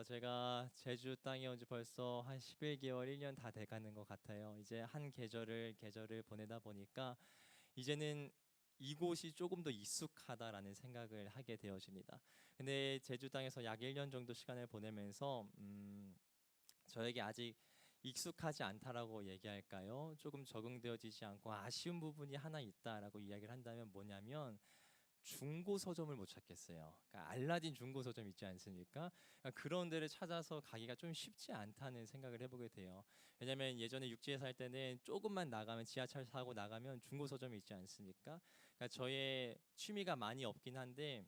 제가 제주 땅에 온 지 벌써 한 11개월, 1년 다 돼가는 것 같아요. 이제 한 계절을 보내다 보니까 이제는 이곳이 조금 더 익숙하다라는 생각을 하게 되어집니다. 근데 제주 땅에서 약 1년 정도 시간을 보내면서 저에게 아직 익숙하지 않다라고 얘기할까요? 조금 적응되어지지 않고 아쉬운 부분이 하나 있다라고 이야기를 한다면 뭐냐면 중고 서점을 못 찾겠어요. 그러니까 알라딘 중고 서점 있지 않습니까? 그러니까 그런 데를 찾아서 가기가 좀 쉽지 않다는 생각을 해보게 돼요. 왜냐하면 예전에 육지에 살 때는 조금만 나가면 지하철 타고 나가면 중고 서점이 있지 않습니까? 그러니까 저의 취미가 많이 없긴 한데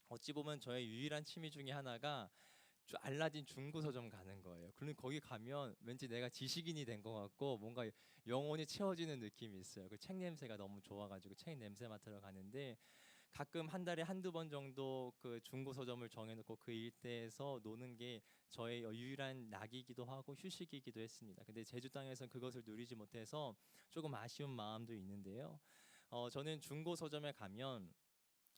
어찌 보면 저의 유일한 취미 중에 하나가 알라딘 중고 서점 가는 거예요. 그럼 거기 가면 왠지 내가 지식인이 된 것 같고 뭔가 영혼이 채워지는 느낌이 있어요. 그 책 냄새가 너무 좋아가지고 책 냄새 맡으러 가는데 가끔 한 달에 한두 번 정도 그 중고 서점을 정해놓고 그 일대에서 노는 게 저의 유일한 낙이기도 하고 휴식이기도 했습니다. 근데 제주 땅에서는 그것을 누리지 못해서 조금 아쉬운 마음도 있는데요. 저는 중고 서점에 가면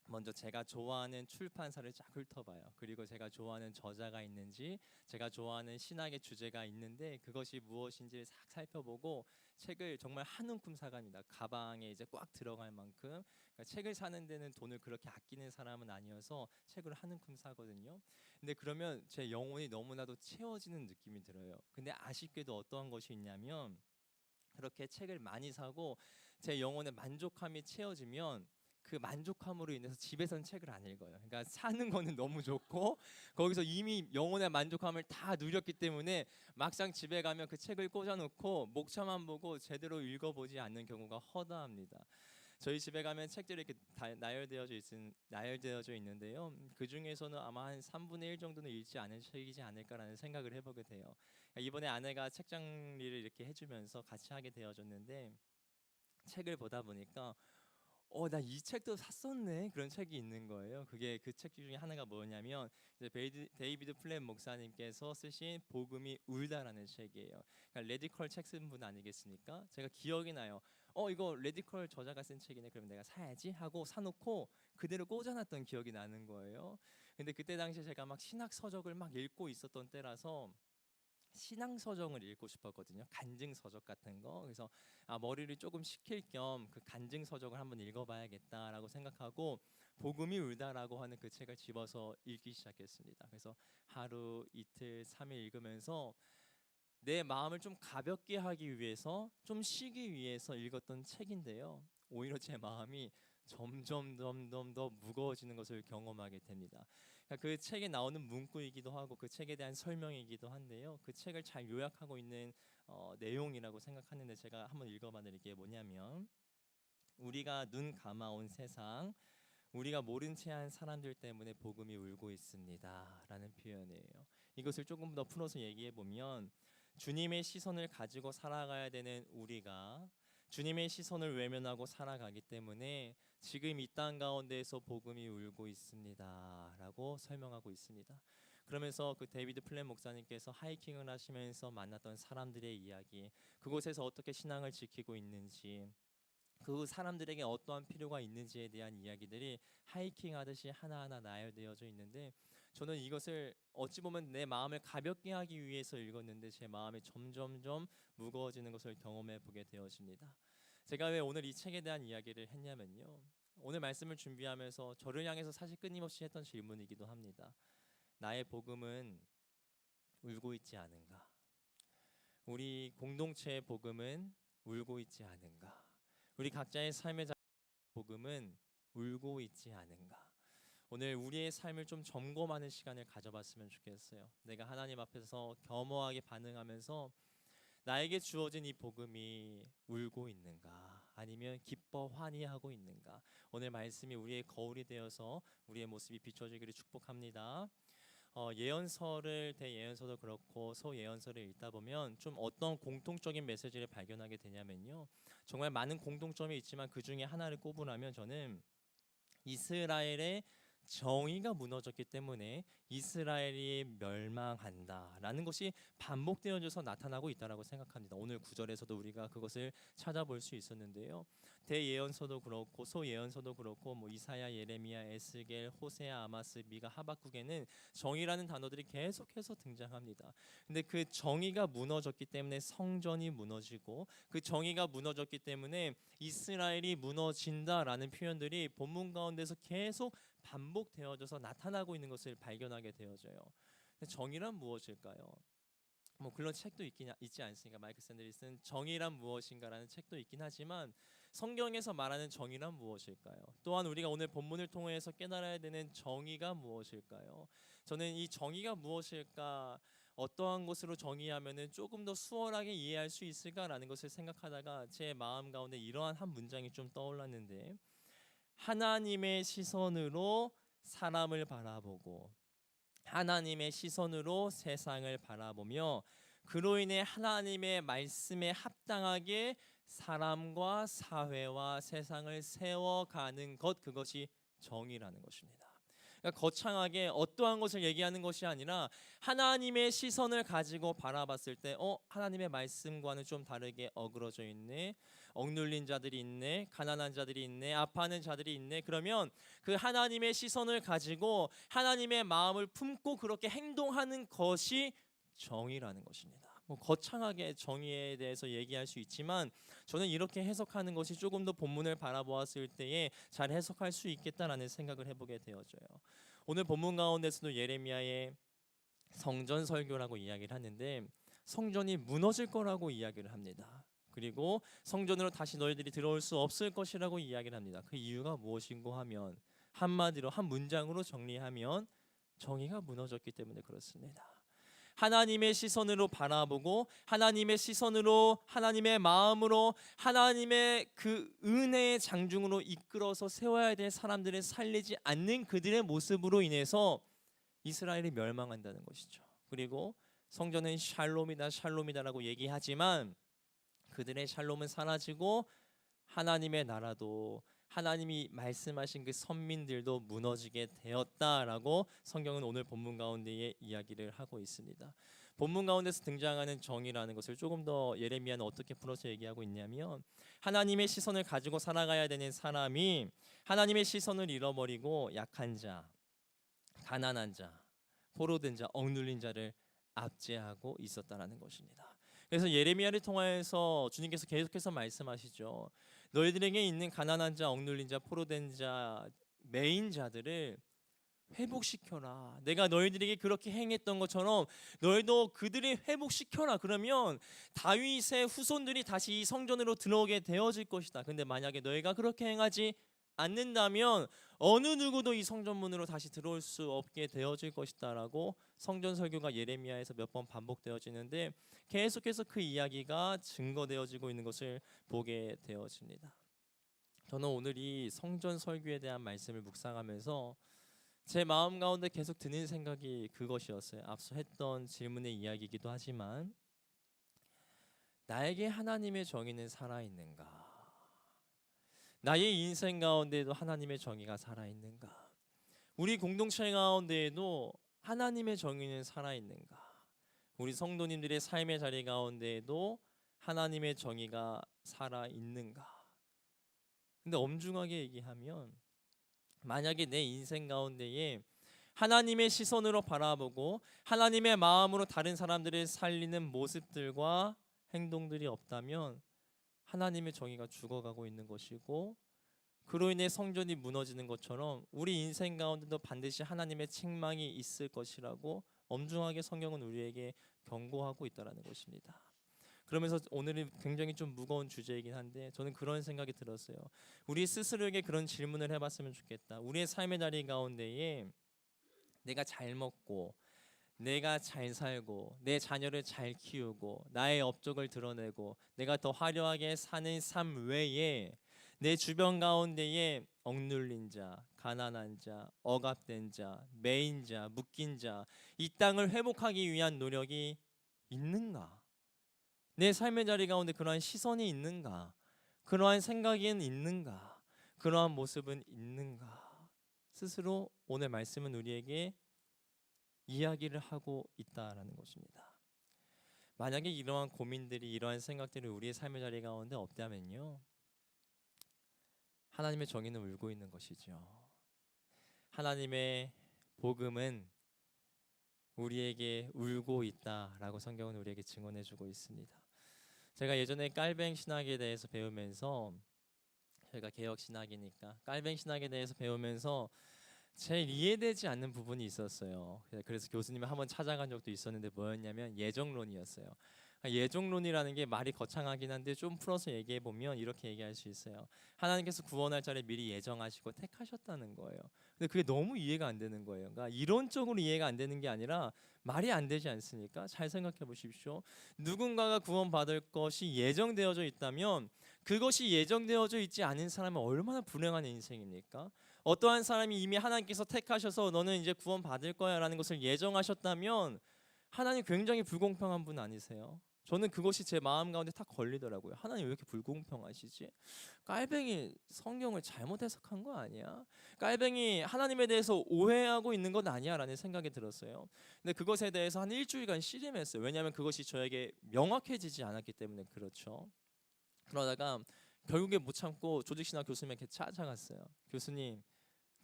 먼저 제가 좋아하는 출판사를 쫙 훑어봐요. 그리고 제가 좋아하는 저자가 있는지, 제가 좋아하는 신학의 주제가 있는데 그것이 무엇인지를 싹 살펴보고 책을 정말 한 움큼 사갑니다. 가방에 이제 꽉 들어갈 만큼. 그러니까 책을 사는 데는 돈을 그렇게 아끼는 사람은 아니어서 책을 한 움큼 사거든요. 근데 그러면 제 영혼이 너무나도 채워지는 느낌이 들어요. 근데 아쉽게도 어떠한 것이 있냐면 그렇게 책을 많이 사고 제 영혼의 만족함이 채워지면 그 만족함으로 인해서 집에서는 책을 안 읽어요. 그러니까 사는 거는 너무 좋고 거기서 이미 영혼의 만족함을 다 누렸기 때문에 막상 집에 가면 그 책을 꽂아놓고 목차만 보고 제대로 읽어보지 않는 경우가 허다합니다. 저희 집에 가면 책들이 이렇게 다 나열되어져 있는데요. 그 중에서는 아마 한 3분의 1 정도는 읽지 않은 책이지 않을까라는 생각을 해보게 돼요. 이번에 아내가 책 정리를 이렇게 해주면서 같이 하게 되어졌는데 책을 보다 보니까 나 이 책도 샀었네 그런 책이 있는 거예요. 그게 그 책 중에 하나가 뭐냐면 이제 데이비드 플랫 목사님께서 쓰신 복음이 울다라는 책이에요. 그러니까 레디컬 책 쓴 분 아니겠습니까? 제가 기억이 나요. 이거 레디컬 저자가 쓴 책이네. 그럼 내가 사야지 하고 사놓고 그대로 꽂아놨던 기억이 나는 거예요. 근데 그때 당시에 제가 막 신학 서적을 막 읽고 있었던 때라서 신앙 서적을 읽고 싶었거든요. 간증 서적 같은 거. 그래서 머리를 조금 식힐 겸 그 간증 서적을 한번 읽어봐야겠다라고 생각하고 복음이 울다라고 하는 그 책을 집어서 읽기 시작했습니다. 그래서 하루, 이틀, 3일 읽으면서 내 마음을 좀 가볍게 하기 위해서 좀 쉬기 위해서 읽었던 책인데요. 오히려 제 마음이 점점 더 무거워지는 것을 경험하게 됩니다. 그러니까 그 책에 나오는 문구이기도 하고 그 책에 대한 설명이기도 한데요. 그 책을 잘 요약하고 있는 내용이라고 생각하는데 제가 한번 읽어봐 드릴게요. 뭐냐면 우리가 눈 감아온 세상 우리가 모른 채 한 사람들 때문에 복음이 울고 있습니다 라는 표현이에요. 이것을 조금 더 풀어서 얘기해 보면 주님의 시선을 가지고 살아가야 되는 우리가 주님의 시선을 외면하고 살아가기 때문에 지금 이 땅 가운데에서 복음이 울고 있습니다 라고 설명하고 있습니다. 그러면서 그 데이비드 플랫 목사님께서 하이킹을 하시면서 만났던 사람들의 이야기, 그곳에서 어떻게 신앙을 지키고 있는지, 그 사람들에게 어떠한 필요가 있는지에 대한 이야기들이 하이킹 하듯이 하나하나 나열되어져 있는데 저는 이것을 어찌 보면 내 마음을 가볍게 하기 위해서 읽었는데 제 마음이 점점점 무거워지는 것을 경험해 보게 되어집니다. 제가 왜 오늘 이 책에 대한 이야기를 했냐면요, 오늘 말씀을 준비하면서 저를 향해서 사실 끊임없이 했던 질문이기도 합니다. 나의 복음은 울고 있지 않은가? 우리 공동체의 복음은 울고 있지 않은가? 우리 각자의 삶의 복음은 울고 있지 않은가? 오늘 우리의 삶을 좀 점검하는 시간을 가져봤으면 좋겠어요. 내가 하나님 앞에서 겸허하게 반응하면서 나에게 주어진 이 복음이 울고 있는가? 아니면 기뻐 환희하고 있는가? 오늘 말씀이 우리의 거울이 되어서 우리의 모습이 비춰지기를 축복합니다. 예언서를 대예언서도 그렇고 소예언서를 읽다 보면 좀 어떤 공통적인 메시지를 발견하게 되냐면요, 정말 많은 공통점이 있지만 그 중에 하나를 꼽으라면 저는 이스라엘의 정의가 무너졌기 때문에 이스라엘이 멸망한다라는 것이 반복되어져서 나타나고 있다라고 생각합니다. 오늘 구절에서도 우리가 그것을 찾아볼 수 있었는데요. 대예언서도 그렇고 소예언서도 그렇고 이사야, 예레미야, 에스겔, 호세아, 아마스, 미가, 하박국에는 정의라는 단어들이 계속해서 등장합니다. 근데 그 정의가 무너졌기 때문에 성전이 무너지고, 그 정의가 무너졌기 때문에 이스라엘이 무너진다라는 표현들이 본문 가운데서 계속 반복되어져서 나타나고 있는 것을 발견하게 되어져요. 정의란 무엇일까요? 그런 책도 있지 않습니까? 마이클 샌드리슨 정의란 무엇인가라는 책도 있긴 하지만 성경에서 말하는 정의란 무엇일까요? 또한 우리가 오늘 본문을 통해서 깨달아야 되는 정의가 무엇일까요? 저는 이 정의가 무엇일까, 어떠한 것으로 정의하면은 조금 더 수월하게 이해할 수 있을까라는 것을 생각하다가 제 마음 가운데 이러한 한 문장이 좀 떠올랐는데, 하나님의 시선으로 사람을 바라보고 하나님의 시선으로 세상을 바라보며 그로 인해 하나님의 말씀에 합당하게 사람과 사회와 세상을 세워가는 것, 그것이 정의라는 것입니다. 그러니까 거창하게 어떠한 것을 얘기하는 것이 아니라 하나님의 시선을 가지고 바라봤을 때 하나님의 말씀과는 좀 다르게 어그러져 있네, 억눌린 자들이 있네, 가난한 자들이 있네, 아파하는 자들이 있네. 그러면 그 하나님의 시선을 가지고 하나님의 마음을 품고 그렇게 행동하는 것이 정의라는 것입니다. 거창하게 정의에 대해서 얘기할 수 있지만 저는 이렇게 해석하는 것이 조금 더 본문을 바라보았을 때에 잘 해석할 수 있겠다라는 생각을 해보게 되어져요. 오늘 본문 가운데서도 예레미야의 성전 설교라고 이야기를 하는데 성전이 무너질 거라고 이야기를 합니다. 그리고 성전으로 다시 너희들이 들어올 수 없을 것이라고 이야기를 합니다. 그 이유가 무엇인고 하면, 한마디로 한 문장으로 정리하면 정의가 무너졌기 때문에 그렇습니다. 하나님의 시선으로 바라보고 하나님의 시선으로, 하나님의 마음으로, 하나님의 그 은혜의 장중으로 이끌어서 세워야 될 사람들을 살리지 않는 그들의 모습으로 인해서 이스라엘이 멸망한다는 것이죠. 그리고 성전은 샬롬이다 샬롬이다라고 얘기하지만 그들의 샬롬은 사라지고 하나님의 나라도, 하나님이 말씀하신 그 선민들도 무너지게 되었다라고 성경은 오늘 본문 가운데에 이야기를 하고 있습니다. 본문 가운데서 등장하는 정의라는 것을 조금 더 예레미야는 어떻게 풀어서 얘기하고 있냐면, 하나님의 시선을 가지고 살아가야 되는 사람이 하나님의 시선을 잃어버리고 약한 자, 가난한 자, 포로된 자, 억눌린 자를 압제하고 있었다라는 것입니다. 그래서 예레미야를 통하여서 주님께서 계속해서 말씀하시죠. 너희들에게 있는 가난한 자, 억눌린 자, 포로된 자, 메인 자들을 회복시켜라. 내가 너희들에게 그렇게 행했던 것처럼 너희도 그들을 회복시켜라. 그러면 다윗의 후손들이 다시 이 성전으로 들어오게 되어질 것이다. 근데 만약에 너희가 그렇게 행하지 않는다면 어느 누구도 이 성전문으로 다시 들어올 수 없게 되어질 것이다 라고 성전 설교가 예레미야에서 몇 번 반복되어지는데 계속해서 그 이야기가 증거되어지고 있는 것을 보게 되어집니다. 저는 오늘 이 성전 설교에 대한 말씀을 묵상하면서 제 마음 가운데 계속 드는 생각이 그것이었어요. 앞서 했던 질문의 이야기이기도 하지만, 나에게 하나님의 정의는 살아있는가? 나의 인생 가운데에도 하나님의 정의가 살아있는가? 우리 공동체 가운데에도 하나님의 정의는 살아있는가? 우리 성도님들의 삶의 자리 가운데에도 하나님의 정의가 살아있는가? 근데 엄중하게 얘기하면, 만약에 내 인생 가운데에 하나님의 시선으로 바라보고 하나님의 마음으로 다른 사람들을 살리는 모습들과 행동들이 없다면 하나님의 정의가 죽어가고 있는 것이고, 그로 인해 성전이 무너지는 것처럼 우리 인생 가운데도 반드시 하나님의 책망이 있을 것이라고 엄중하게 성경은 우리에게 경고하고 있다는 것입니다. 그러면서 오늘은 굉장히 좀 무거운 주제이긴 한데 저는 그런 생각이 들었어요. 우리 스스로에게 그런 질문을 해봤으면 좋겠다. 우리의 삶의 자리 가운데에 내가 잘 먹고, 내가 잘 살고, 내 자녀를 잘 키우고, 나의 업적을 드러내고, 내가 더 화려하게 사는 삶 외에 내 주변 가운데에 억눌린 자, 가난한 자, 억압된 자, 매인 자, 묶인 자, 이 땅을 회복하기 위한 노력이 있는가? 내 삶의 자리 가운데 그러한 시선이 있는가? 그러한 생각이 있는가? 그러한 모습은 있는가? 스스로 오늘 말씀은 우리에게 이야기를 하고 있다라는 것입니다. 만약에 이러한 고민들이, 이러한 생각들이 우리의 삶의 자리 가운데 없다면요, 하나님의 정의는 울고 있는 것이죠. 하나님의 복음은 우리에게 울고 있다라고 성경은 우리에게 증언해주고 있습니다. 제가 예전에 깔뱅 신학에 대해서 배우면서, 저희가 개혁 신학이니까 깔뱅 신학에 대해서 배우면서 제일 이해되지 않는 부분이 있었어요. 그래서 교수님을 한번 찾아간 적도 있었는데 뭐였냐면 예정론이었어요. 예정론이라는 게 말이 거창하긴 한데 좀 풀어서 얘기해 보면 이렇게 얘기할 수 있어요. 하나님께서 구원할 자를 미리 예정하시고 택하셨다는 거예요. 근데 그게 너무 이해가 안 되는 거예요. 그러니까 이론적으로 이해가 안 되는 게 아니라 말이 안 되지 않습니까? 잘 생각해 보십시오. 누군가가 구원받을 것이 예정되어져 있다면 그것이 예정되어져 있지 않은 사람은 얼마나 불행한 인생입니까? 어떠한 사람이 이미 하나님께서 택하셔서 너는 이제 구원받을 거야 라는 것을 예정하셨다면 하나님 굉장히 불공평한 분 아니세요? 저는 그것이 제 마음 가운데 탁 걸리더라고요. 하나님 왜 이렇게 불공평하시지? 깔뱅이 성경을 잘못 해석한 거 아니야? 깔뱅이 하나님에 대해서 오해하고 있는 건 아니야 라는 생각이 들었어요. 근데 그것에 대해서 한 일주일간 씨름했어요. 왜냐하면 그것이 저에게 명확해지지 않았기 때문에 그렇죠. 그러다가 결국에 못 참고 조직신학 교수님에게 찾아갔어요. 교수님,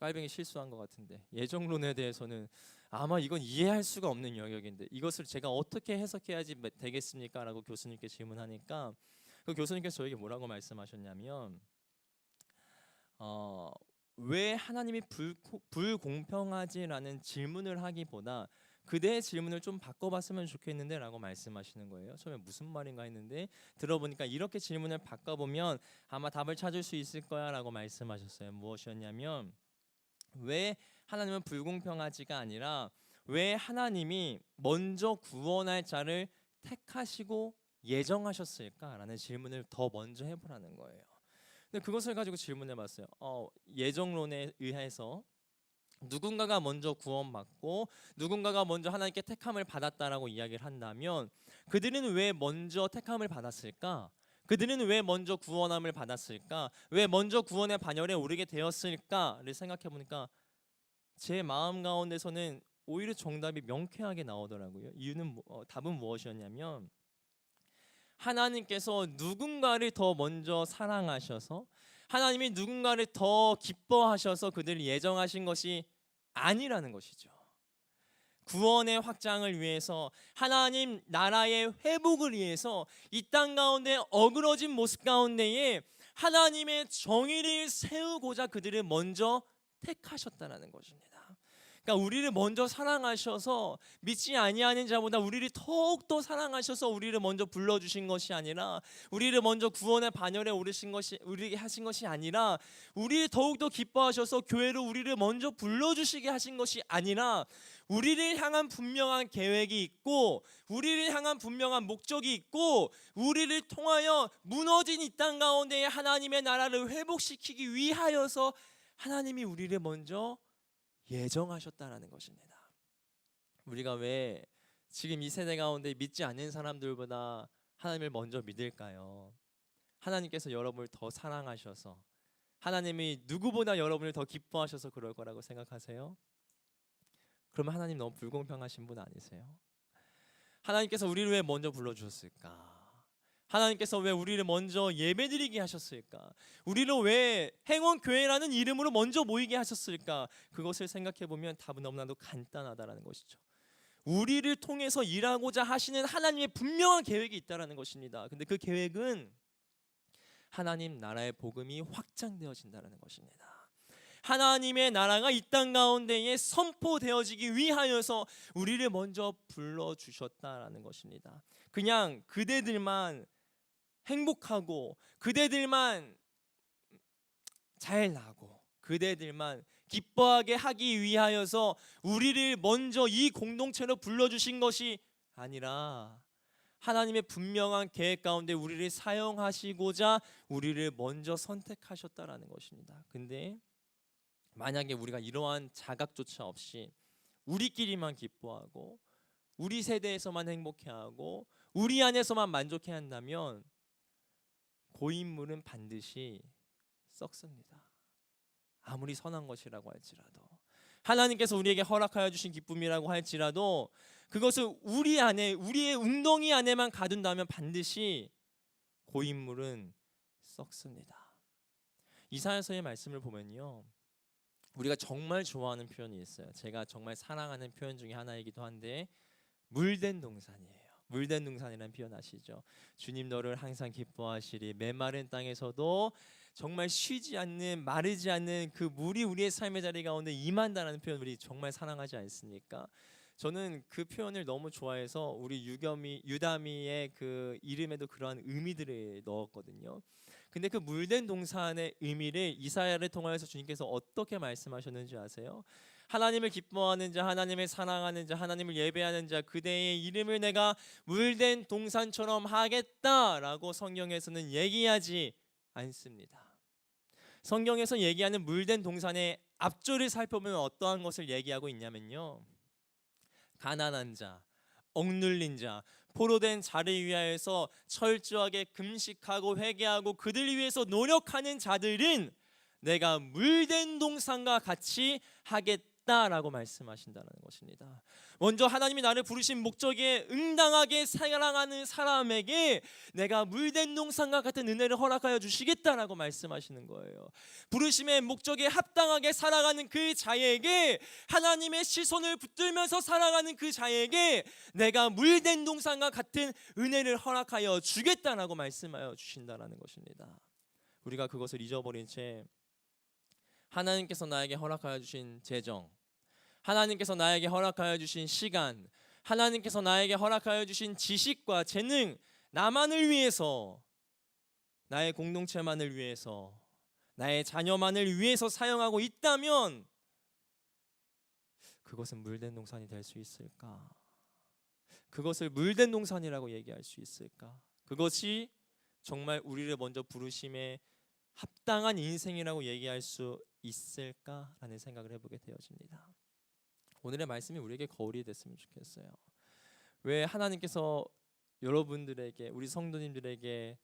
깔뱅이 실수한 것 같은데 예정론에 대해서는 아마 이건 이해할 수가 없는 영역인데 이것을 제가 어떻게 해석해야지 되겠습니까? 라고 교수님께 질문하니까 그 교수님께서 저에게 뭐라고 말씀하셨냐면 왜 하나님이 불공평하지라는 질문을 하기보다 그대의 질문을 좀 바꿔봤으면 좋겠는데 라고 말씀하시는 거예요. 처음에 무슨 말인가 했는데 들어보니까 이렇게 질문을 바꿔보면 아마 답을 찾을 수 있을 거야 라고 말씀하셨어요. 무엇이었냐면 왜 하나님은 불공평하지가 아니라 왜 하나님이 먼저 구원할 자를 택하시고 예정하셨을까라는 질문을 더 먼저 해보라는 거예요. 근데 그것을 가지고 질문해봤어요. 예정론에 의해서 누군가가 먼저 구원받고 누군가가 먼저 하나님께 택함을 받았다라고 이야기를 한다면 그들은 왜 먼저 택함을 받았을까? 그들은 왜 먼저 구원함을 받았을까? 왜 먼저 구원의 반열에 오르게 되었을까를 생각해 보니까 제 마음 가운데서는 오히려 정답이 명쾌하게 나오더라고요. 이유는 답은 무엇이었냐면 하나님께서 누군가를 더 먼저 사랑하셔서 하나님이 누군가를 더 기뻐하셔서 그들을 예정하신 것이 아니라는 것이죠. 구원의 확장을 위해서 하나님 나라의 회복을 위해서 이 땅 가운데 어그러진 모습 가운데에 하나님의 정의를 세우고자 그들을 먼저 택하셨다는 것입니다. 그러니까 우리를 먼저 사랑하셔서 믿지 아니하는 자보다 우리를 더욱더 사랑하셔서 우리를 먼저 불러주신 것이 아니라 우리를 먼저 구원의 반열에 우리에게 하신 것이 아니라 우리를 더욱더 기뻐하셔서 교회로 우리를 먼저 불러주시게 하신 것이 아니라 우리를 향한 분명한 계획이 있고 우리를 향한 분명한 목적이 있고 우리를 통하여 무너진 이 땅 가운데 하나님의 나라를 회복시키기 위하여서 하나님이 우리를 먼저 예정하셨다라는 것입니다. 우리가 왜 지금 이 세대 가운데 믿지 않는 사람들보다 하나님을 먼저 믿을까요? 하나님께서 여러분을 더 사랑하셔서 하나님이 누구보다 여러분을 더 기뻐하셔서 그럴 거라고 생각하세요? 그러면 하나님 너무 불공평하신 분 아니세요? 하나님께서 우리를 왜 먼저 불러주셨을까? 하나님께서 왜 우리를 먼저 예배드리게 하셨을까? 우리를 왜 행원교회라는 이름으로 먼저 모이게 하셨을까? 그것을 생각해보면 답은 너무나도 간단하다라는 것이죠. 우리를 통해서 일하고자 하시는 하나님의 분명한 계획이 있다는 것입니다. 근데 그 계획은 하나님 나라의 복음이 확장되어진다는 것입니다. 하나님의 나라가 이 땅 가운데에 선포되어지기 위하여서 우리를 먼저 불러주셨다라는 것입니다. 그냥 그대들만 행복하고 그대들만 잘 나고 그대들만 기뻐하게 하기 위하여서 우리를 먼저 이 공동체로 불러주신 것이 아니라 하나님의 분명한 계획 가운데 우리를 사용하시고자 우리를 먼저 선택하셨다라는 것입니다. 근데 만약에 우리가 이러한 자각조차 없이 우리끼리만 기뻐하고 우리 세대에서만 행복해하고 우리 안에서만 만족해야 한다면 고인물은 반드시 썩습니다. 아무리 선한 것이라고 할지라도, 하나님께서 우리에게 허락하여 주신 기쁨이라고 할지라도 그것을 우리 안에, 우리의 웅덩이 안에만 가둔다면 반드시 고인물은 썩습니다. 이사야서의 말씀을 보면요, 우리가 정말 좋아하는 표현이 있어요. 제가 정말 사랑하는 표현 중에 하나이기도 한데, 물된 동산이에요. 물된 동산이라는 표현 아시죠? 주님 너를 항상 기뻐하시리. 메마른 땅에서도 정말 쉬지 않는, 마르지 않는 그 물이 우리의 삶의 자리 가운데 임한다라는 표현, 우리 정말 사랑하지 않습니까? 저는 그 표현을 너무 좋아해서 우리 유다미의 그 이름에도 그러한 의미들을 넣었거든요. 근데 그 물된 동산의 의미를 이사야를 통하여서 주님께서 어떻게 말씀하셨는지 아세요? 하나님을 기뻐하는 자, 하나님을 사랑하는 자, 하나님을 예배하는 자, 그대의 이름을 내가 물된 동산처럼 하겠다라고 성경에서는 얘기하지 않습니다. 성경에서 얘기하는 물된 동산의 앞줄을 살펴보면 어떠한 것을 얘기하고 있냐면요, 가난한 자, 억눌린 자, 포로된 자를 위하여서 철저하게 금식하고 회개하고 그들 위해서 노력하는 자들은 내가 물된 동산과 같이 하겠다라고 말씀하신다는 것입니다. 먼저 하나님이 나를 부르신 목적에 응당하게 사랑하는 사람에게 내가 물된 동산과 같은 은혜를 허락하여 주시겠다라고 말씀하시는 거예요. 부르심의 목적에 합당하게 살아가는 그 자에게, 하나님의 시선을 붙들면서 살아가는 그 자에게 내가 물된 동산과 같은 은혜를 허락하여 주겠다라고 말씀하여 주신다라는 것입니다. 우리가 그것을 잊어버린 채 하나님께서 나에게 허락하여 주신 재정, 하나님께서 나에게 허락하여 주신 시간, 하나님께서 나에게 허락하여 주신 지식과 재능, 나만을 위해서, 나의 공동체만을 위해서, 나의 자녀만을 위해서 사용하고 있다면 그것은 물된 동산이 될 수 있을까? 그것을 물된 동산이라고 얘기할 수 있을까? 그것이 정말 우리를 먼저 부르심에 합당한 인생이라고 얘기할 수 있을까라는 생각을 해보게 되어집니다. 오늘의 말씀이 우리에게 거울이 됐으면 좋겠어요. 왜 하나님께서 여러분들에게, 우리 성도님들에게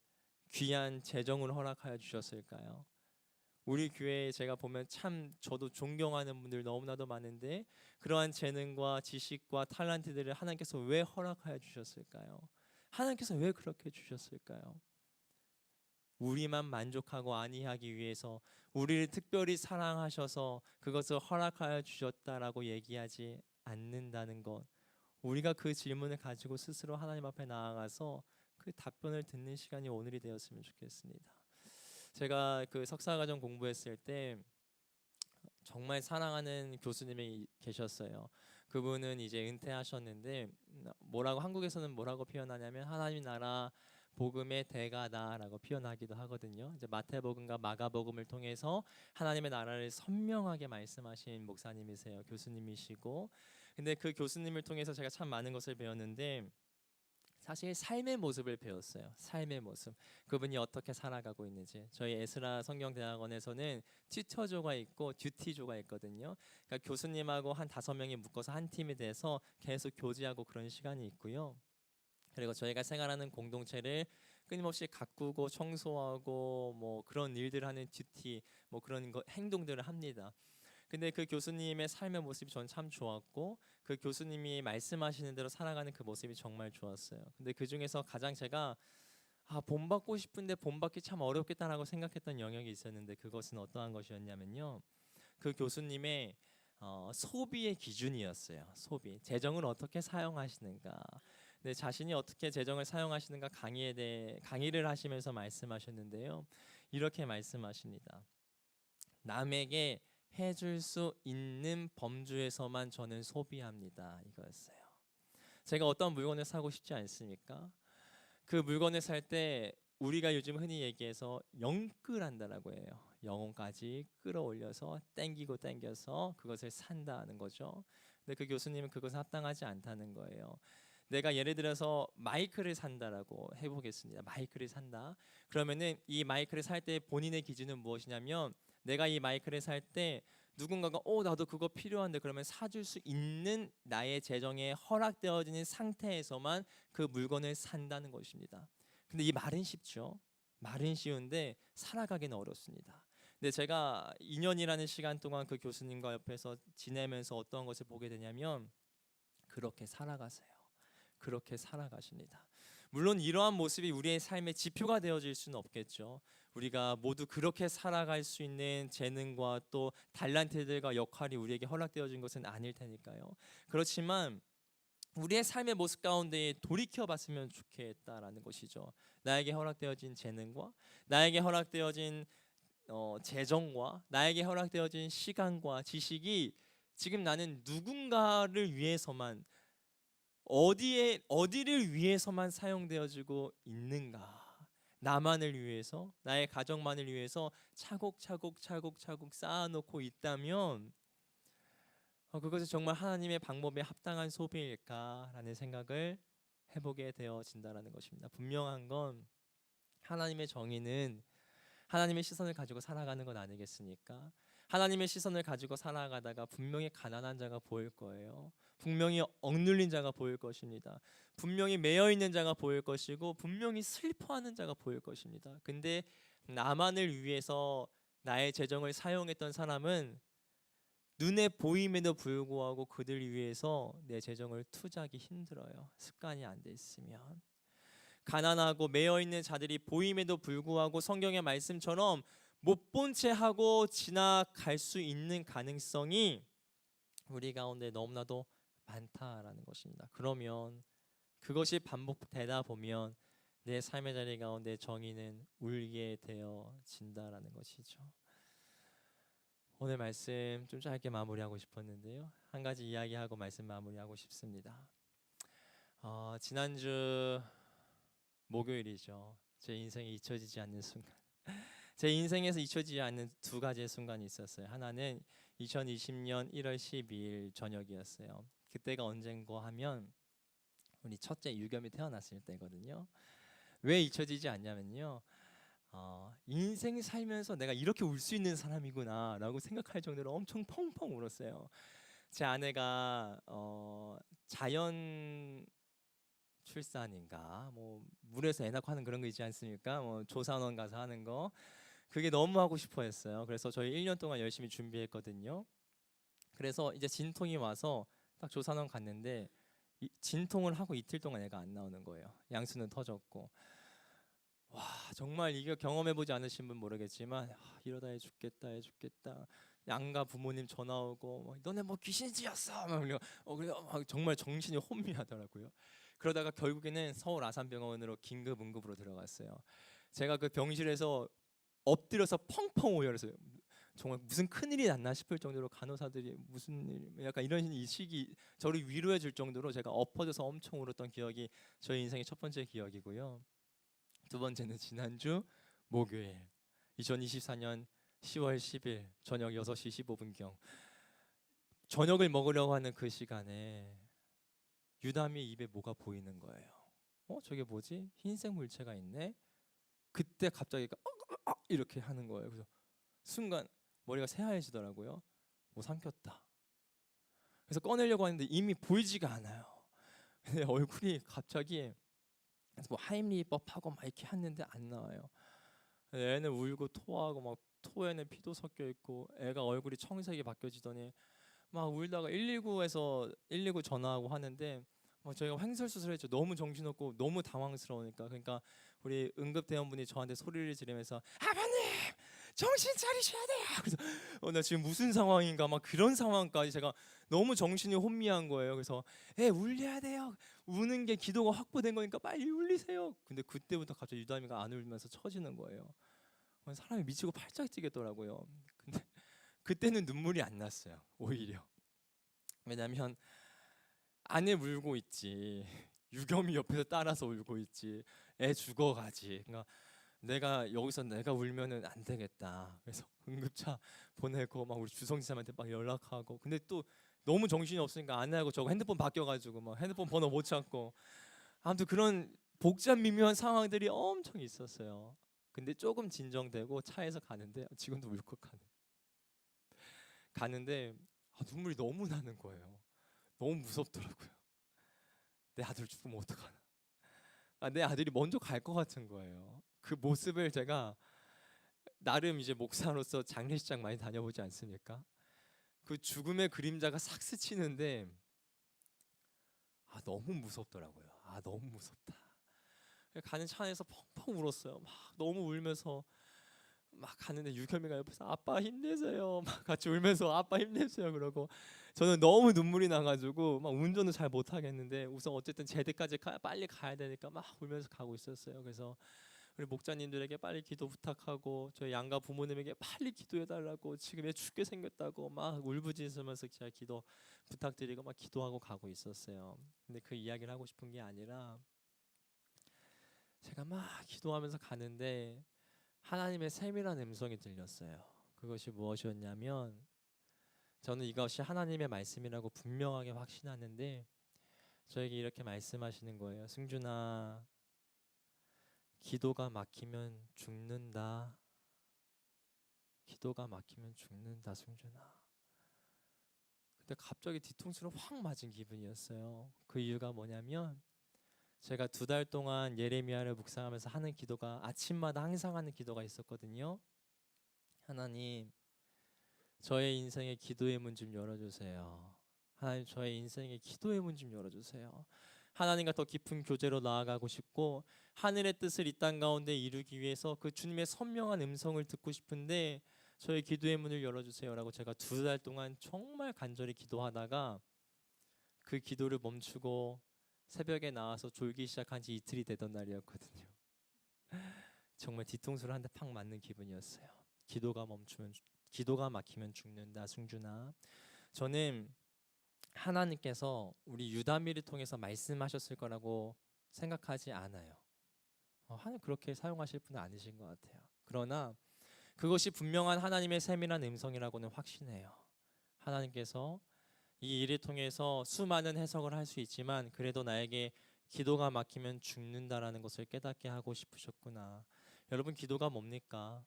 귀한 재정을 허락하여 주셨을까요? 우리 교회에 제가 보면 참 저도 존경하는 분들 너무나도 많은데, 그러한 재능과 지식과 탤런트들을 하나님께서 왜 허락하여 주셨을까요? 하나님께서 왜 그렇게 주셨을까요? 우리만 만족하고 안위하기 위해서, 우리를 특별히 사랑하셔서 그것을 허락하여 주셨다라고 얘기하지 않는다는 것, 우리가 그 질문을 가지고 스스로 하나님 앞에 나아가서 그 답변을 듣는 시간이 오늘이 되었으면 좋겠습니다. 제가 그 석사과정 공부했을 때 정말 사랑하는 교수님이 계셨어요. 그분은 이제 은퇴하셨는데 뭐라고, 한국에서는 뭐라고 표현하냐면 하나님 나라 복음의 대가다라고 표현하기도 하거든요. 이제 마태복음과 마가복음을 통해서 하나님의 나라를 선명하게 말씀하신 목사님이세요. 교수님이시고, 근데 그 교수님을 통해서 제가 참 많은 것을 배웠는데, 사실 삶의 모습을 배웠어요. 삶의 모습, 그분이 어떻게 살아가고 있는지. 저희 에스라 성경대학원에서는 튜터조가 있고 듀티조가 있거든요. 그러니까 교수님하고 한 5명이 묶어서 한 팀이 돼서 계속 교제하고 그런 시간이 있고요. 그리고 저희가 생활하는 공동체를 끊임없이 가꾸고 청소하고 뭐 그런 일들을 하는 듀티, 뭐 그런 행동들을 합니다. 근데 그 교수님의 삶의 모습이 전 참 좋았고, 그 교수님이 말씀하시는 대로 살아가는 그 모습이 정말 좋았어요. 근데 그 중에서 가장 제가 본받고 싶은데 본받기 참 어렵겠다라고 생각했던 영역이 있었는데, 그것은 어떠한 것이었냐면요, 그 교수님의 소비의 기준이었어요. 소비, 재정을 어떻게 사용하시는가. 네, 자신이 어떻게 재정을 사용하시는가 강의를 하시면서 말씀하셨는데요, 이렇게 말씀하십니다. 남에게 해줄 수 있는 범주에서만 저는 소비합니다. 이거였어요. 제가 어떤 물건을 사고 싶지 않습니까? 그 물건을 살 때 우리가 요즘 흔히 얘기해서 영끌한다라고 해요. 영혼까지 끌어올려서 땡겨서 그것을 산다는 거죠. 근데 그 교수님은 그것은 합당하지 않다는 거예요. 내가 예를 들어서 마이크를 산다라고 해보겠습니다. 마이크를 산다. 그러면은 이 마이크를 살 때 본인의 기준은 무엇이냐면, 내가 이 마이크를 살 때 누군가가 나도 그거 필요한데 그러면 사줄 수 있는 나의 재정에 허락되어지는 상태에서만 그 물건을 산다는 것입니다. 근데 이 말은 쉽죠. 말은 쉬운데 살아가기는 어렵습니다. 근데 제가 2년이라는 시간 동안 그 교수님과 옆에서 지내면서 어떤 것을 보게 되냐면 그렇게 살아가세요. 그렇게 살아가십니다. 물론 이러한 모습이 우리의 삶의 지표가 되어질 수는 없겠죠. 우리가 모두 그렇게 살아갈 수 있는 재능과 또 달란트들과 역할이 우리에게 허락되어진 것은 아닐 테니까요. 그렇지만 우리의 삶의 모습 가운데 돌이켜 봤으면 좋겠다라는 것이죠. 나에게 허락되어진 재능과 나에게 허락되어진 재정과 나에게 허락되어진 시간과 지식이 지금 나는 누군가를 위해서만 어디를 위해서만 사용되어지고 있는가? 나만을 위해서, 나의 가정만을 위해서 차곡차곡 쌓아놓고 있다면 그것이 정말 하나님의 방법에 합당한 소비일까라는 생각을 해보게 되어진다라는 것입니다. 분명한 건 하나님의 정의는 하나님의 시선을 가지고 살아가는 건 아니겠습니까? 하나님의 시선을 가지고 살아가다가 분명히 가난한 자가 보일 거예요. 분명히 억눌린 자가 보일 것입니다. 분명히 매여 있는 자가 보일 것이고 분명히 슬퍼하는 자가 보일 것입니다. 근데 나만을 위해서 나의 재정을 사용했던 사람은 눈에 보임에도 불구하고 그들 위해서 내 재정을 투자하기 힘들어요. 습관이 안 돼 있으면. 가난하고 매여 있는 자들이 보임에도 불구하고 성경의 말씀처럼 못 본 채 하고 지나갈 수 있는 가능성이 우리 가운데 너무나도 많다라는 것입니다. 그러면 그것이 반복되다 보면 내 삶의 자리 가운데 정의는 울게 되어진다라는 것이죠. 오늘 말씀 좀 짧게 마무리하고 싶었는데요. 한 가지 이야기하고 말씀 마무리하고 싶습니다. 지난주 목요일이죠. 제 인생에 잊혀지지 않는 순간. 제 인생에서 잊혀지지 않는 두 가지의 순간이 있었어요. 하나는 2020년 1월 12일 저녁이었어요. 그때가 언젠가 하면 우리 첫째 유겸이 태어났을 때거든요. 왜 잊혀지지 않냐면요. 인생 살면서 내가 이렇게 울 수 있는 사람이구나 라고 생각할 정도로 엄청 펑펑 울었어요. 제 아내가 자연 출산인가 뭐 물에서 애 낳고 하는 그런 거 있지 않습니까? 뭐 조산원 가서 하는 거 그게 너무 하고 싶어 했어요. 그래서 저희 1년 동안 열심히 준비했거든요. 그래서 이제 진통이 와서 딱 조산원 갔는데 진통을 하고 이틀 동안 애가 안 나오는 거예요. 양수는 터졌고 와 정말 이거 경험해보지 않으신 분 모르겠지만 이러다 애 죽겠다. 양가 부모님 전화 오고 너네 뭐 귀신지었어 막 정말 정신이 혼미하더라고요. 그러다가 결국에는 서울 아산병원으로 긴급 응급으로 들어갔어요. 제가 그 병실에서 엎드려서 펑펑 오열했어요. 정말 무슨 큰일이 났나 싶을 정도로 간호사들이 무슨 일 약간 이런 이 시기 저를 위로해 줄 정도로 제가 엎어져서 엄청 울었던 기억이 저희 인생의 첫 번째 기억이고요. 두 번째는 지난주 목요일 2024년 10월 10일 저녁 6시 15분경 저녁을 먹으려고 하는 그 시간에 유담이 입에 뭐가 보이는 거예요. 저게 뭐지? 흰색 물체가 있네. 그때 갑자기 이렇게 하는 거예요. 그래서 순간 머리가 새하얘지더라고요. 뭐 삼켰다. 그래서 꺼내려고 하는데 이미 보이지가 않아요. 근데 얼굴이 갑자기 뭐 하임리법하고 막 이렇게 했는데 안 나와요. 애는 울고 토하고 막 토에는 피도 섞여 있고 애가 얼굴이 청색이 바뀌어지더니 막 울다가 119에서 119 전화하고 하는데 저희가 횡설수설했죠. 너무 정신없고 너무 당황스러우니까. 그러니까 우리 응급대원분이 저한테 소리를 지르면서 아버님 정신 차리셔야 돼요. 그래서 나 지금 무슨 상황인가 막 그런 상황까지 제가 너무 정신이 혼미한 거예요. 그래서 애 울려야 돼요. 우는 게 기도가 확보된 거니까 빨리 울리세요. 근데 그때부터 갑자기 유담이가 안 울면서 처지는 거예요. 사람이 미치고 팔짝 뛰겠더라고요. 근데 그때는 눈물이 안 났어요. 오히려. 왜냐면 아내 울고 있지. 유겸이 옆에서 따라서 울고 있지. 애 죽어가지. 그러니까 내가 울면은 안 되겠다. 그래서 응급차 보내고 막 우리 주성지사한테 막 연락하고. 근데 또 너무 정신이 없으니까 아내하고 저거 핸드폰 바뀌어가지고 막 핸드폰 번호 못 찾고. 아무튼 그런 복잡 미묘한 상황들이 엄청 있었어요. 근데 조금 진정되고 차에서 가는데 지금도 울컥하네. 가는데 눈물이 너무 나는 거예요. 너무 무섭더라고요. 내 아들 죽으면 어떡하나. 내 아들이 먼저 갈 것 같은 거예요. 그 모습을 제가 나름 이제 목사로서 장례식장 많이 다녀보지 않습니까? 그 죽음의 그림자가 싹 스치는데 너무 무섭더라고요. 너무 무섭다. 가는 차 안에서 펑펑 울었어요. 막 너무 울면서 막 가는데 유겸이가 옆에서 아빠 힘내세요. 막 같이 울면서 아빠 힘내세요 그러고 저는 너무 눈물이 나가지고 막 운전을 잘 못하겠는데 우선 어쨌든 제대까지 빨리 가야 되니까 막 울면서 가고 있었어요. 그래서 우리 목자님들에게 빨리 기도 부탁하고 저희 양가 부모님에게 빨리 기도해달라고 지금 애 죽게 생겼다고 막 울부짖으면서 제가 기도 부탁드리고 막 기도하고 가고 있었어요. 근데 그 이야기를 하고 싶은 게 아니라 제가 막 기도하면서 가는데 하나님의 세밀한 음성이 들렸어요. 그것이 무엇이었냐면 저는 이것이 하나님의 말씀이라고 분명하게 확신하는데 저에게 이렇게 말씀하시는 거예요. 승준아, 기도가 막히면 죽는다. 기도가 막히면 죽는다, 승준아. 근데 갑자기 뒤통수를 확 맞은 기분이었어요. 그 이유가 뭐냐면 제가 2달 동안 예레미야를 묵상하면서 하는 기도가 아침마다 항상 하는 기도가 있었거든요. 하나님, 저의 인생의 기도의 문 좀 열어주세요. 하나님, 저의 인생의 기도의 문 좀 열어주세요. 하나님과 더 깊은 교제로 나아가고 싶고 하늘의 뜻을 이 땅 가운데 이루기 위해서 그 주님의 선명한 음성을 듣고 싶은데 저의 기도의 문을 열어주세요라고 제가 2달 동안 정말 간절히 기도하다가 그 기도를 멈추고 새벽에 나와서 졸기 시작한 지 이틀이 되던 날이었거든요. 정말 뒤통수를 한 대 팍 맞는 기분이었어요. 기도가 막히면 죽는다, 승준아. 저는 하나님께서 우리 유다미를 통해서 말씀하셨을 거라고 생각하지 않아요. 하나님 그렇게 사용하실 분은 아니신 것 같아요. 그러나 그것이 분명한 하나님의 세밀한 음성이라고는 확신해요. 하나님께서 이 일을 통해서 수많은 해석을 할 수 있지만 그래도 나에게 기도가 막히면 죽는다라는 것을 깨닫게 하고 싶으셨구나. 여러분, 기도가 뭡니까?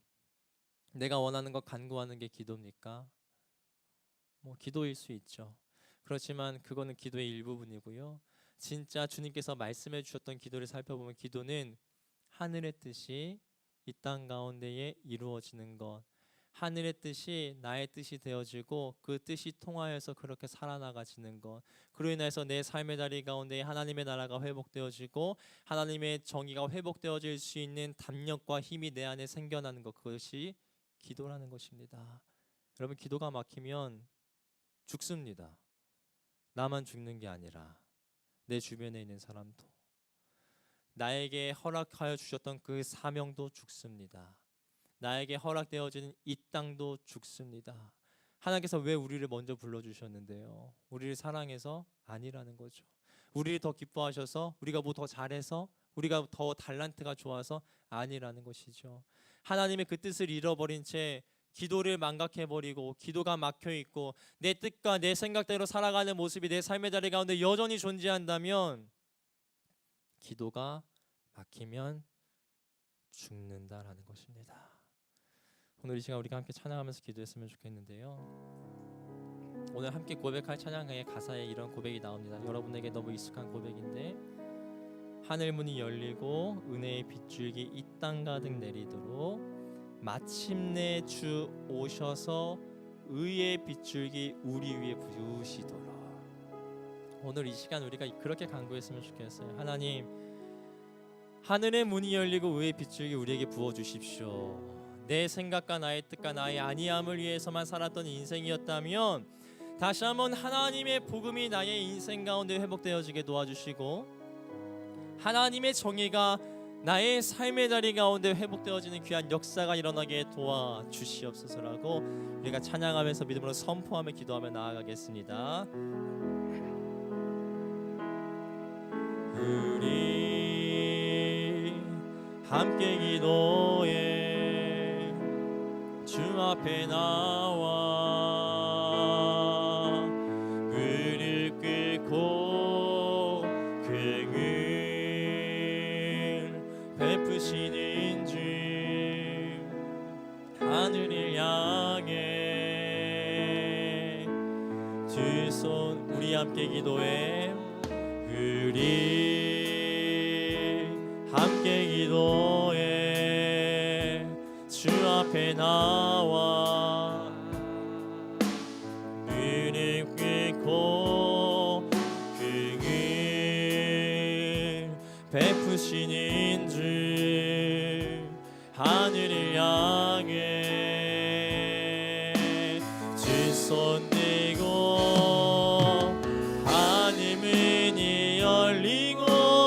내가 원하는 것 간구하는 게 기도입니까? 기도일 수 있죠. 그렇지만 그거는 기도의 일부분이고요. 진짜 주님께서 말씀해 주셨던 기도를 살펴보면 기도는 하늘의 뜻이 이 땅 가운데에 이루어지는 것, 하늘의 뜻이 나의 뜻이 되어지고 그 뜻이 통하여서 그렇게 살아나가지는 것, 그로 인해서 내 삶의 다리 가운데 하나님의 나라가 회복되어지고 하나님의 정의가 회복되어질 수 있는 담력과 힘이 내 안에 생겨나는 것, 그것이 기도라는 것입니다. 여러분, 기도가 막히면 죽습니다. 나만 죽는 게 아니라 내 주변에 있는 사람도, 나에게 허락하여 주셨던 그 사명도 죽습니다. 나에게 허락되어지는 이 땅도 죽습니다. 하나님께서 왜 우리를 먼저 불러주셨는데요? 우리를 사랑해서? 아니라는 거죠. 우리를 더 기뻐하셔서? 우리가 뭐 더 잘해서? 우리가 더 달란트가 좋아서? 아니라는 것이죠. 하나님의 그 뜻을 잃어버린 채 기도를 망각해버리고 기도가 막혀있고 내 뜻과 내 생각대로 살아가는 모습이 내 삶의 자리 가운데 여전히 존재한다면 기도가 막히면 죽는다라는 것입니다. 오늘 이 시간 우리가 함께 찬양하면서 기도했으면 좋겠는데요. 오늘 함께 고백할 찬양의 가사에 이런 고백이 나옵니다. 여러분에게 너무 익숙한 고백인데, 하늘 문이 열리고 은혜의 빗줄기 이 땅 가득 내리도록 마침내 주 오셔서 의의 빗줄기 우리 위에 부으시도록. 오늘 이 시간 우리가 그렇게 간구했으면 좋겠어요. 하나님, 하늘의 문이 열리고 의의 빗줄기 우리에게 부어주십시오. 내 생각과 나의 뜻과 나의 아니함을 위해서만 살았던 인생이었다면 다시 한번 하나님의 복음이 나의 인생 가운데 회복되어지게 도와주시고 하나님의 정의가 나의 삶의 자리 가운데 회복되어지는 귀한 역사가 일어나게 도와주시옵소서라고 우리가 찬양하면서 믿음으로 선포하며 기도하며 나아가겠습니다. 우리 함께 기도해 주 앞에 나와 그를 끓고 그 은 베푸시는 주 하늘을 향해 두 손 우리 함께 기도해 우리 함께 기도해 주 앞에 나와 눈을 끄고 긍휼 베푸시는 주 하늘을 향해 두 손 들고 하늘 문이 열리고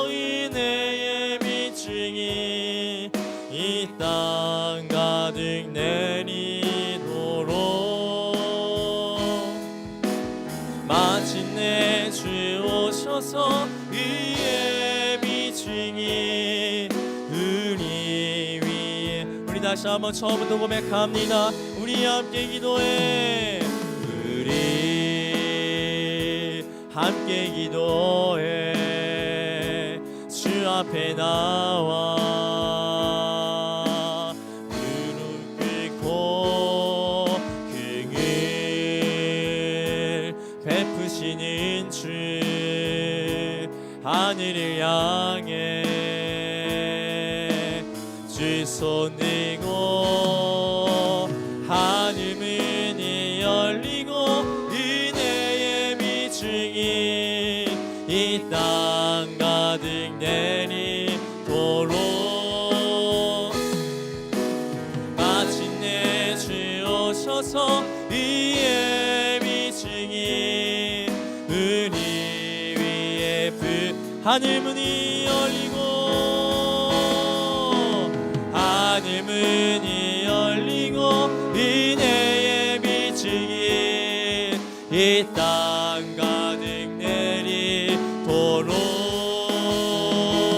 은혜의 비중이 이 땅 가득 내리도록 마침내 주 오셔서 의의 비중이 우리 위에 우리 다시 한번 처음부터 고백합니다. 우리 함께 기도해 우리 함께 기도해 주 앞에 나와 무릎 꿇고 긍휼 베푸시는 주 하늘을 향해 주 손 들고 하늘 문이 열리고 은혜의 비중이 이 땅 가득 내리도록 마침내 주 오셔서 의의 비중이 우리 위에 하늘 문이 열리고 하늘 문이 열리고 은혜의 비중이 이 땅 가득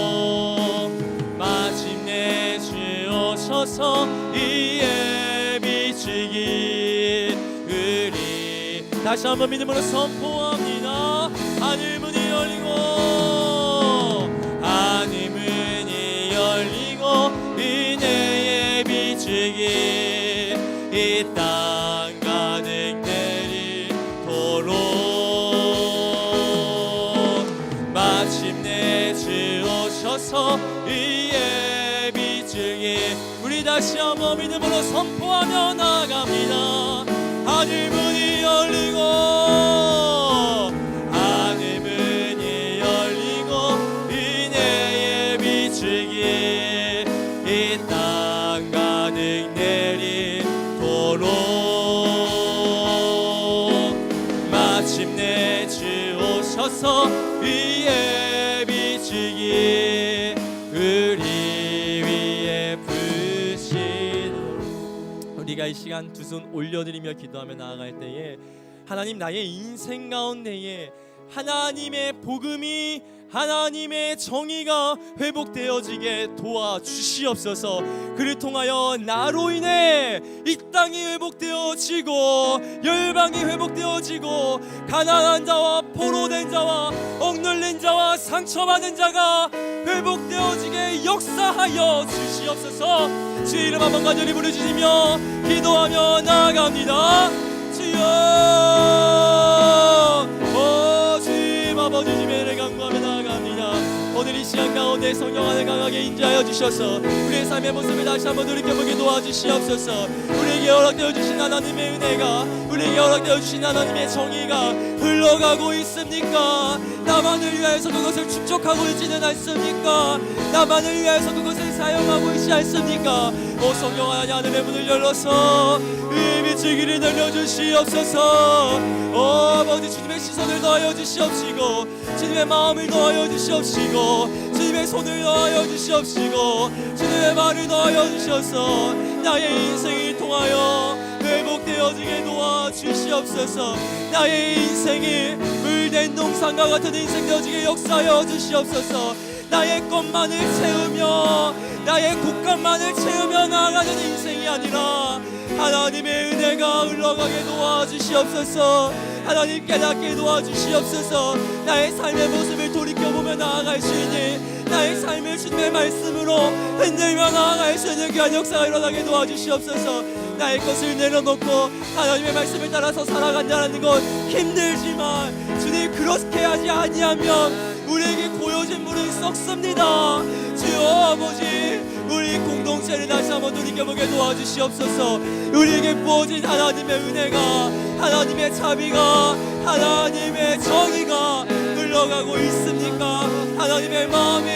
내리도록 마침내 주 오셔서 의의 비중이 우리 다시 한번 믿음으로 선포합니다. 하늘 문이 열리고 하늘 문이 열리고 은혜의 비중이 이 땅 가득 내리도록 마침내 주 오셔서 의의 비중이 우리 다시 한번 믿음으로 선포하며 나아갑니다. 하늘 문이 열리고 하늘 문이 열리고 은혜의 비중이 이 땅 가득 내리도록 마침내 주 오셔서 의의 비중이 우리 위에 부시도록 우리가 이 시간 두 손 올려드리며 기도하며 나아갈 때에 하나님 나의 인생 가운데에 하나님의 복음이 하나님의 정의가 회복되어지게 도와주시옵소서. 그를 통하여 나로 인해 이 땅이 회복되어지고 열방이 회복되어지고 가난한 자와 포로된 자와 억눌린 자와 상처받은 자가 회복되어지게 역사하여 주시옵소서. 주 이름 한번 간절히 부르짖으며 기도하며 나아갑니다. 주여 주님 아버지 주님의 간구하며 나아갑니다. 오늘 이 시간 가운데 성령 안에 강하게 인자하여 주셔서 우리의 삶의 모습을 다시 한번 돌이켜보게 도와주시옵소서. 우리에게 허락되어 주신 하나님의 은혜가 우리에게 허락되어 주신 하나님의 정의가 흘러가고 있습니까? 나만을 위하여서 그것을 축적하고 있지는 않습니까? 나만을 위하여서 그것을 사용하고 있지 않습니까? 오 성령 하나님의 문을 열어서 비추기를 늘려주시옵소서. 오 아버지 주님의 시선을 더하여 주시옵시고 주님의 마음을 더하여 주시옵시고 주님의 손을 더하여 주시옵시고 주님의 말을 더하여 주셔서 나의 인생을 통하여 회복되어지게 도와주시옵소서. 나의 인생이 물된 동산과 같은 인생 되어지게 역사하여 주시옵소서. 나의 것만을 채우며 나의 곳간만을 채우며 나아가는 인생이 아니라 하나님의 은혜가 흘러가게 도와주시옵소서. 하나님 깨닫게 도와주시옵소서. 나의 삶의 모습을 돌이켜보며 나아갈 수 있는 나의 삶을 주님의 말씀으로 흔들며 나아갈 수 있는 귀한 역사가 일어나게 도와주시옵소서. 나의 것을 내려놓고 하나님의 말씀을 따라서 살아간다는 건 힘들지만 주님 그렇게 하지 아니하면 우리에게 고여진 물은 썩습니다. 주여 아버지 우리 우리 공동체를 다시 한번 돌이켜보게 도와주시옵소서. 우리에게 부어진 하나님의 은혜가, 하나님의 자비가, 하나님의 정의가 흘러가고 있습니까? 하나님의 마음이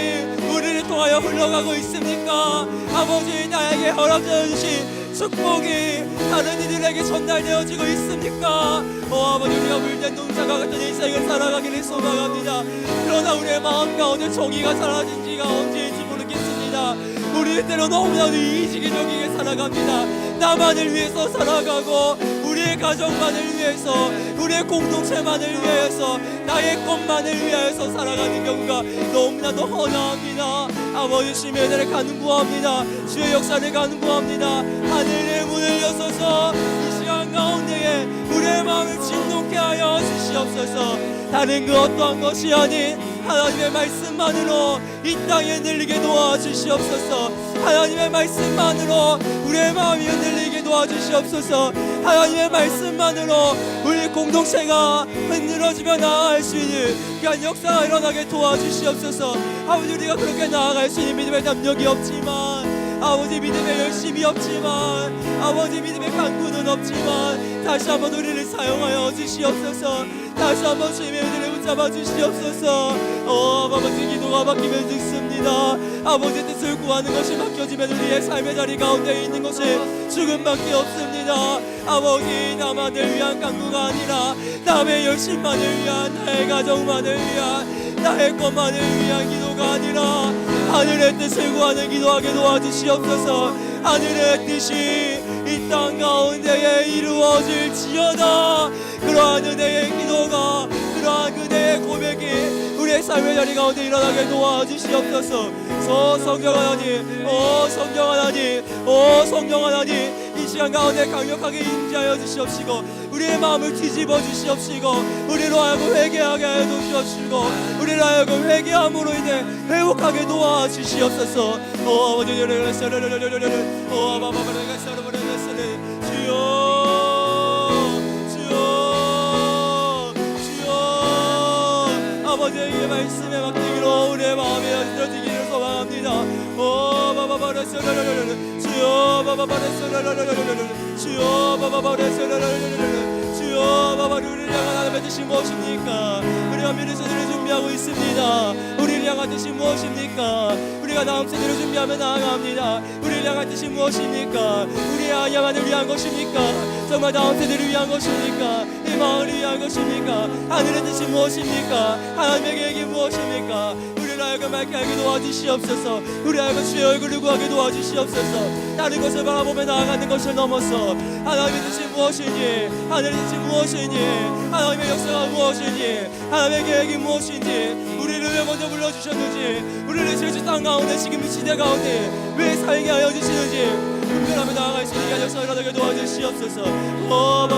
우리를 통하여 흘러가고 있습니까? 아버지, 나에게 허락하여 주신 축복이 다른 이들에게 전달되어지고 있습니까? 아버지, 우리가 물된 농사가 같은 인생을 살아가기를 소망합니다. 그러나 우리의 마음 가운데 정의가 사라진 지가 언제인지 모르겠습니다. 우리 때로 너무나도 이기적이게 살아갑니다. 나만을 위해서 살아가고 우리의 가정만을 위해서, 우리의 공동체만을 위해서, 나의 것만을 위해서 살아가는 경우가 너무나도 허다합니다. 아버지, 주의 은혜를 간구합니다. 주의 역사를 간구합니다. 하늘의 문을 여소서 이 시간 가운데에 우리의 마음을 진동케 하여 주시옵소서. 다른 그 어떠한 것이 아닌 하나님의 말씀만으로 이 땅에 흔들리게 도와주시옵소서. 하나님의 말씀만으로 우리의 마음이 흔들리게 도와주시옵소서. 하나님의 말씀만으로 우리 공동체가 흔들어지며 나아갈 수 있는 그런 역사가 일어나게 도와주시옵소서. 아버지, 우리가 그렇게 나아갈 수 있는 믿음의 담력이 없지만, 아버지, 믿음의 열심이 없지만, 아버지, 믿음의 간구는 없지만, 다시 한번 우리를 사용하여 주시옵소서. 다시 한번 주님의 은혜를 붙잡아 주시옵소서. 아버지, 기도가 바뀌면 듣습니다. 아버지 뜻을 구하는 것이 맡겨지면 우리의 삶의 자리 가운데 있는 것이 죽음밖에 없습니다. 아버지, 나만을 위한 간구가 아니라 남의 열심만을 위한, 나의 가정만을 위한, 나의 것만을 위한 기도가 아니라 하늘의 뜻을 구하는 기도하게 도와주시옵소서. 하늘의 뜻이 이 땅 가운데에 이루어질지어다. 그러한 은혜의 기도가, 그러한 은혜의 고백이 우리의 삶의 자리 가운데 일어나게 도와주시옵소서. 성령 하나님, 성령 하나님, 성령 하나님, 이 시간 가운데 강력하게 임재하여 주시옵시고 우리의 마음을 뒤집어 주시옵시고 우리로 하여금 회개하게 하여 주시옵시고 우리로 하여금 회개함으로 인해 회복하게 도와주시옵소서. 아버지의 말씀에 맡기기로 우리의 마음이 흔들어지기를 소망합니다. 주여, 우리를 향한 하나님의 뜻이 무엇입니까? 우리가 미래 세대를 준비하고 있습니다. 우리를 향한 뜻이 무엇입니까? 우리가 다음 세대를 준비하며 나아갑니다. 우리를 향한 뜻이 무엇입니까? 우리의 아야만을 위한 것입니까? 정말 다음 세대를 위한 것입니까? 이 마을을 위한 것입니까? 하늘의 뜻이 무엇입니까? 하나님의 계획이 무엇입니까? 우리를 하여금 맑게 알게 도와주시옵소서. 우리 하여금 주의 얼굴을 구하게 도와주시옵소서. 다른 것을 바라보며 나아가는 것을 넘어서 하나님의 뜻이 무엇이니, 하늘의 뜻이 무엇이니, 하나님의 역사가 무엇이니, 하나님의 계획이 무엇인지, 우리를 왜 먼저 불러주셨는지, 우리를 제주 땅 가운데 지금 이 시대 가운데 왜 살게 하여 주시는지 분별하며 나아갈 수 있는 역사를 일어나게 도와주시옵소서. 주여,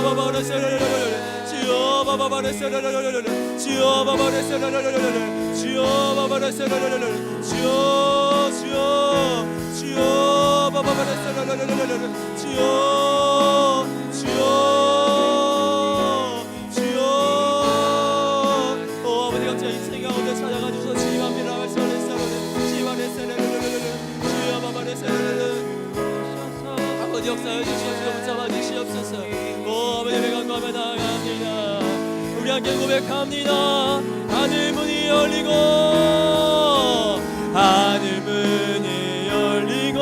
아버지, 각자 인생 가운데 찾아가 주셔서 지맘이라 아버지, 역사해 주시옵소서. 붙잡아 주시옵소서. 아버지, 간구하며 나아갑니다. 우리 함께 고백합니다. 하늘 문이 열리고, 하늘 문이 열리고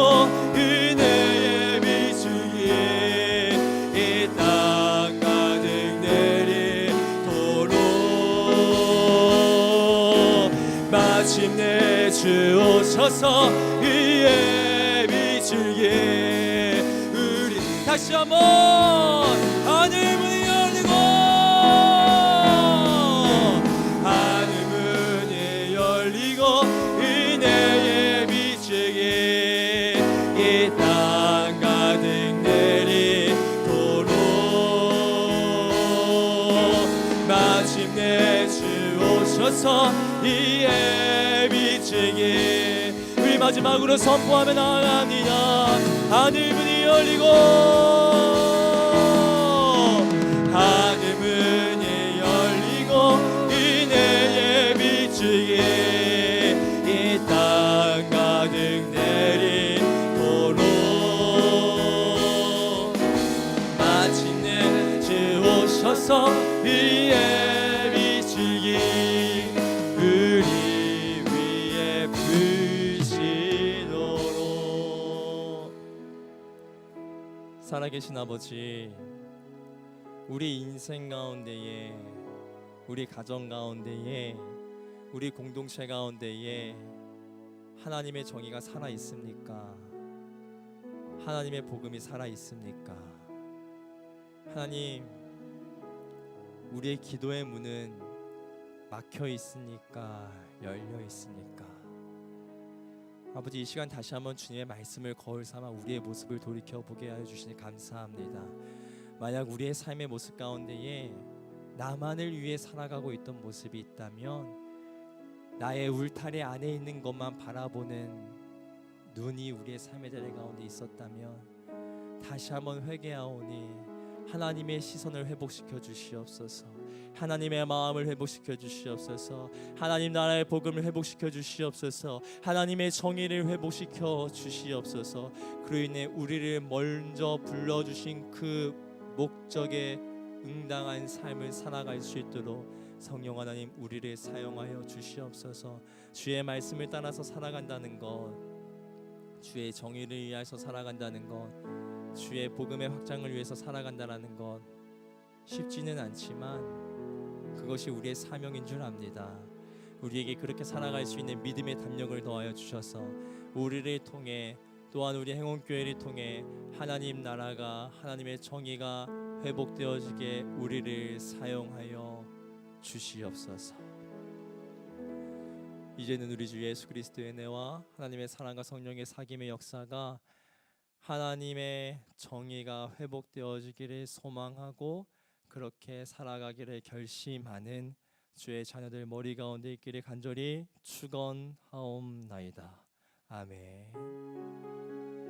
은혜의 비추기 이 땅 가득 내리도록 마침내 주 오셔서 위에 비추기. 우리 다시 한번 하늘 문이 열리고, 하늘 문이 열리고 은혜의 비추기 이 땅 가득 내리도록 마침내 주 오셔서 위에 비추기. 우리 마지막으로 선포하며 나아갑니다. 하늘 문이 열리고, 하늘 문이 열리고 은혜의 비추기 이 땅 가득 내리도록 살아계신 아버지, 우리 인생 가운데에, 우리 가정 가운데에, 우리 공동체 가운데에 하나님의 정의가 살아 있습니까? 하나님의 복음이 살아 있습니까? 하나님, 우리의 기도의 문은 막혀 있습니까? 열려 있습니까? 아버지, 이 시간 다시 한번 주님의 말씀을 거울 삼아 우리의 모습을 돌이켜 보게 하여 주시니 감사합니다. 만약 우리의 삶의 모습 가운데에 나만을 위해 살아가고 있던 모습이 있다면, 나의 울타리 안에 있는 것만 바라보는 눈이 우리의 삶의 자리 가운데 있었다면 다시 한번 회개하오니 하나님의 시선을 회복시켜 주시옵소서. 하나님의 마음을 회복시켜 주시옵소서. 하나님 나라의 복음을 회복시켜 주시옵소서. 하나님의 정의를 회복시켜 주시옵소서. 그로 인해 우리를 먼저 불러주신 그 목적에 응당한 삶을 살아갈 수 있도록 성령 하나님, 우리를 사용하여 주시옵소서. 주의 말씀을 따라서 살아간다는 것, 주의 정의를 위해서 살아간다는 것, 주의 복음의 확장을 위해서 살아간다는 것, 쉽지는 않지만 그것이 우리의 사명인 줄 압니다. 우리에게 그렇게 살아갈 수 있는 믿음의 담력을 더하여 주셔서 우리를 통해, 또한 우리 행운교회를 통해 하나님 나라가, 하나님의 정의가 회복되어지게 우리를 사용하여 주시옵소서. 이제는 우리 주 예수 그리스도의 은혜와 하나님의 사랑과 성령의 사귐의 역사가, 하나님의 정의가 회복되어지기를 소망하고 그렇게 살아가기를 결심하는 주의 자녀들 머리 가운데 있기를 간절히 축원하옵나이다. 아멘.